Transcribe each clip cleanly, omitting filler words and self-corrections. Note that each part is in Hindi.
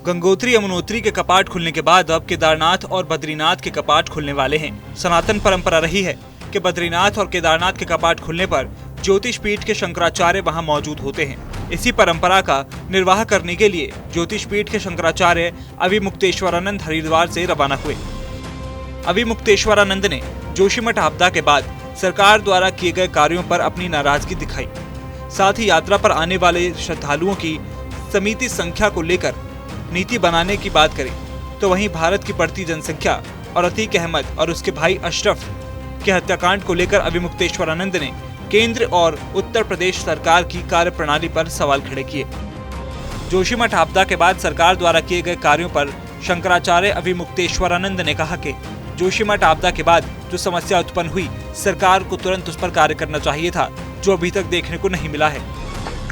गंगोत्री यमुनोत्री के कपाट खुलने के बाद अब केदारनाथ और बद्रीनाथ के कपाट खुलने वाले हैं। सनातन परंपरा रही है कि बद्रीनाथ और केदारनाथ के कपाट खुलने पर ज्योतिष पीठ के शंकराचार्य वहां मौजूद होते हैं। इसी परंपरा का निर्वाह करने के लिए ज्योतिष पीठ के शंकराचार्य अविमुक्तेश्वरानंद हरिद्वार से रवाना हुए। अविमुक्तेश्वरानंद ने जोशीमठ आपदा के बाद सरकार द्वारा किए गए कार्यों पर अपनी नाराजगी दिखाई। साथ ही यात्रा पर आने वाले श्रद्धालुओं की सीमित संख्या को लेकर नीति बनाने की बात करें तो वहीं भारत की बढ़ती जनसंख्या और अतीक अहमद और उसके भाई अशरफ के हत्याकांड को लेकर अविमुक्तेश्वरानंद ने केंद्र और उत्तर प्रदेश सरकार की कार्यप्रणाली पर सवाल खड़े किए। जोशीमठ आपदा के बाद सरकार द्वारा किए गए कार्यों पर शंकराचार्य अविमुक्तेश्वरानंद ने कहा कि जोशीमठ आपदा के बाद जो समस्या उत्पन्न हुई, सरकार को तुरंत उस पर कार्य करना चाहिए था, जो अभी तक देखने को नहीं मिला है।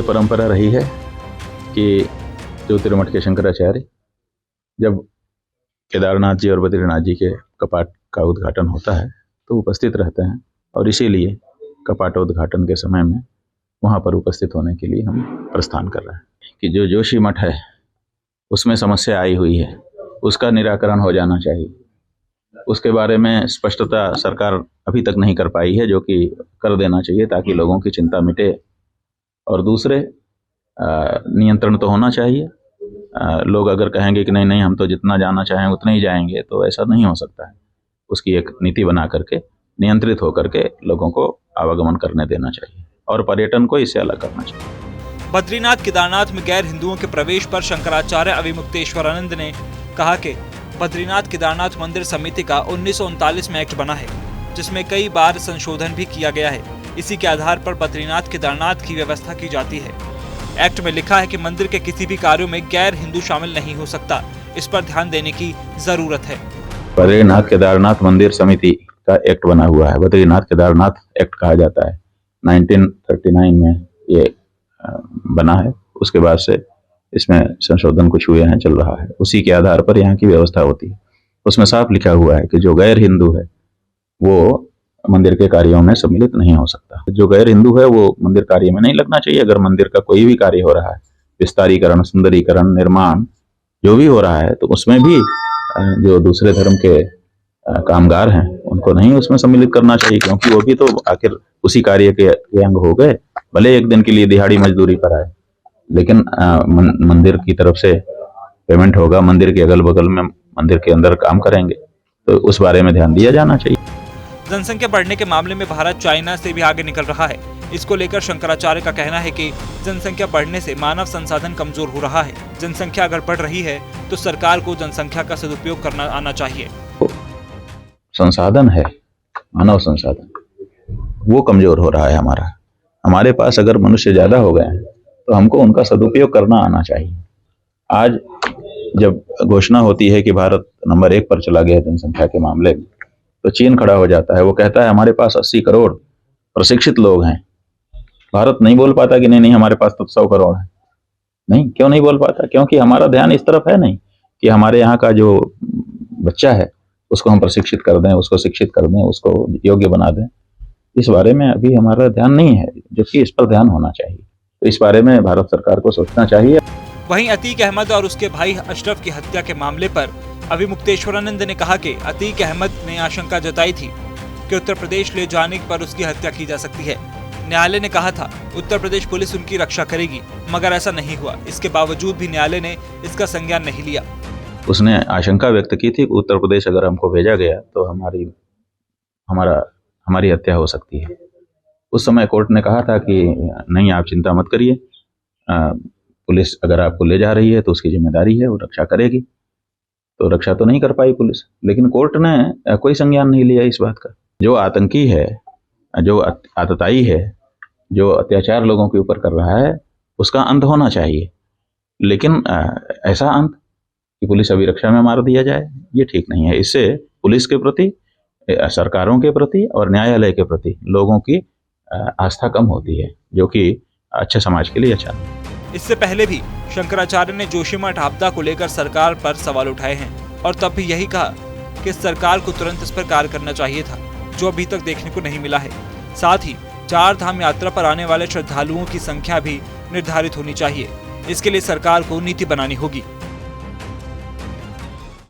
परंपरा रही है कि ज्योतिर्मठ के शंकराचार्य जब केदारनाथ जी और बद्रीनाथ जी के कपाट का उद्घाटन होता है तो उपस्थित रहते हैं, और इसीलिए कपाट उद्घाटन के समय में वहाँ पर उपस्थित होने के लिए हम प्रस्थान कर रहे हैं कि जो जोशी मठ है उसमें समस्या आई हुई है, उसका निराकरण हो जाना चाहिए। उसके बारे में स्पष्टता सरकार अभी तक नहीं कर पाई है, जो कि कर देना चाहिए ताकि लोगों की चिंता मिटे। और दूसरे नियंत्रण तो होना चाहिए। लोग अगर कहेंगे कि नहीं हम तो जितना जाना चाहें उतना ही जाएंगे, तो ऐसा नहीं हो सकता है। उसकी एक नीति बना करके नियंत्रित होकर के लोगों को आवागमन करने देना चाहिए और पर्यटन को इससे अलग करना चाहिए। बद्रीनाथ केदारनाथ में गैर हिंदुओं के प्रवेश पर शंकराचार्य अविमुक्तेश्वरानंद ने कहा कि बद्रीनाथ केदारनाथ मंदिर समिति का 1939 में एक्ट बना है, जिसमें कई बार संशोधन भी किया गया है। इसी के आधार पर बद्रीनाथ केदारनाथ की व्यवस्था की जाती है। एक्ट में लिखा है कि मंदिर के किसी भी कार्यों में गैर हिंदू शामिल नहीं हो सकता। इस पर ध्यान देने की जरूरत है। बद्रीनाथ केदारनाथ मंदिर समिति का एक्ट बना हुआ है, बद्रीनाथ केदारनाथ एक्ट कहा जाता है। 1939 में ये बना है। उसके बाद से इसमें संशोधन कुछ हुए हैं, चल रहा है। उसी के आधार पर यहाँ की व्यवस्था होती है। उसमें साफ लिखा हुआ है कि जो गैर हिंदू है वो मंदिर के कार्यों में सम्मिलित नहीं हो सकता। जो गैर हिंदू है वो मंदिर कार्य में नहीं लगना चाहिए। अगर मंदिर का कोई भी कार्य हो रहा है, विस्तारीकरण, सुंदरीकरण, निर्माण जो भी हो रहा है, तो उसमें भी जो दूसरे धर्म के कामगार हैं उनको नहीं उसमें सम्मिलित करना चाहिए, क्योंकि वो भी तो आखिर उसी कार्य के अंग हो गए। भले एक दिन के लिए दिहाड़ी मजदूरी पर आए, लेकिन मंदिर की तरफ से पेमेंट होगा, मंदिर के अगल बगल में मंदिर के अंदर काम करेंगे, तो उस बारे में ध्यान दिया जाना चाहिए। जनसंख्या बढ़ने के मामले में भारत चाइना से भी आगे निकल रहा है। इसको लेकर शंकराचार्य का कहना है कि जनसंख्या बढ़ने से मानव संसाधन कमजोर हो रहा है। जनसंख्या अगर बढ़ रही है तो सरकार को जनसंख्या का सदुपयोग करना आना चाहिए। संसाधन है, मानव संसाधन, वो कमजोर हो रहा है। हमारे पास अगर मनुष्य ज्यादा हो गए हैं तो हमको उनका सदुपयोग करना आना चाहिए। आज जब घोषणा होती है कि भारत नंबर 1 पर चला गया जनसंख्या के मामले में, तो चीन खड़ा हो जाता है। वो कहता है हमारे पास 80 करोड़ प्रशिक्षित लोग हैं। भारत नहीं बोल पाता कि नहीं हमारे पास तो 100 करोड़ है। नहीं, क्यों नहीं बोल पाता? क्योंकि हमारा ध्यान इस तरफ है नहीं कि हमारे यहाँ का जो बच्चा है उसको हम प्रशिक्षित कर दें, उसको शिक्षित कर दें, उसको योग्य बना दें। इस बारे में अभी हमारा ध्यान नहीं है, जबकि इस पर ध्यान होना चाहिए। तो इस बारे में भारत सरकार को सोचना चाहिए। वहीं अतीक अहमद और उसके भाई अशरफ की हत्या के मामले पर अविमुक्तेश्वरानंद ने कहा कि अतीक अहमद ने आशंका जताई थी कि उत्तर प्रदेश ले जाने पर उसकी हत्या की जा सकती है। न्यायालय ने कहा था उत्तर प्रदेश पुलिस उनकी रक्षा करेगी, मगर ऐसा नहीं हुआ। इसके बावजूद भी न्यायालय ने इसका संज्ञान नहीं लिया। उसने आशंका व्यक्त की थी उत्तर प्रदेश अगर हमको भेजा गया तो हमारी हत्या हो सकती है। उस समय कोर्ट ने कहा था कि नहीं, आप चिंता मत करिए, पुलिस अगर आपको ले जा रही है तो उसकी जिम्मेदारी है, वो रक्षा करेगी। तो रक्षा तो नहीं कर पाई पुलिस, लेकिन कोर्ट ने कोई संज्ञान नहीं लिया इस बात का। जो आतंकी है, जो आतताई है, जो अत्याचार लोगों के ऊपर कर रहा है, उसका अंत होना चाहिए। लेकिन ऐसा अंत कि पुलिस अभिरक्षा में मार दिया जाए, ये ठीक नहीं है। इससे पुलिस के प्रति, सरकारों के प्रति और न्यायालय के प्रति लोगों की आस्था कम होती है, जो कि अच्छे समाज के लिए अच्छा नहीं। इससे पहले भी शंकराचार्य ने जोशीमठ आपदा को लेकर सरकार पर सवाल उठाए हैं और तब भी यही कहा कि सरकार को तुरंत इस पर कार्य करना चाहिए था, जो अभी तक देखने को नहीं मिला है। साथ ही 4 धाम यात्रा पर आने वाले श्रद्धालुओं की संख्या भी निर्धारित होनी चाहिए। इसके लिए सरकार को नीति बनानी होगी।